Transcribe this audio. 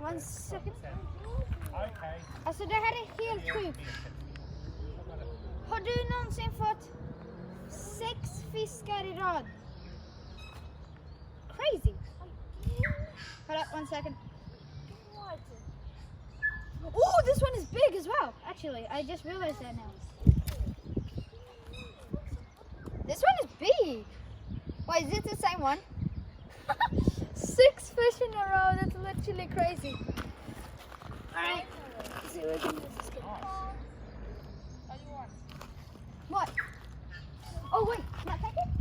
1 second. Okay. Alltså det här är helt sjukt. Har du någonsin fått 6 fiskar i rad? Crazy. Hold up 1 second. Oh, this one is big as well. Actually, I just realized that now. This one is big. Wait, is it the same one? 6 fish in a row. That's literally crazy. Alright. Let's see what we can do this good. What? Oh wait, can I take it?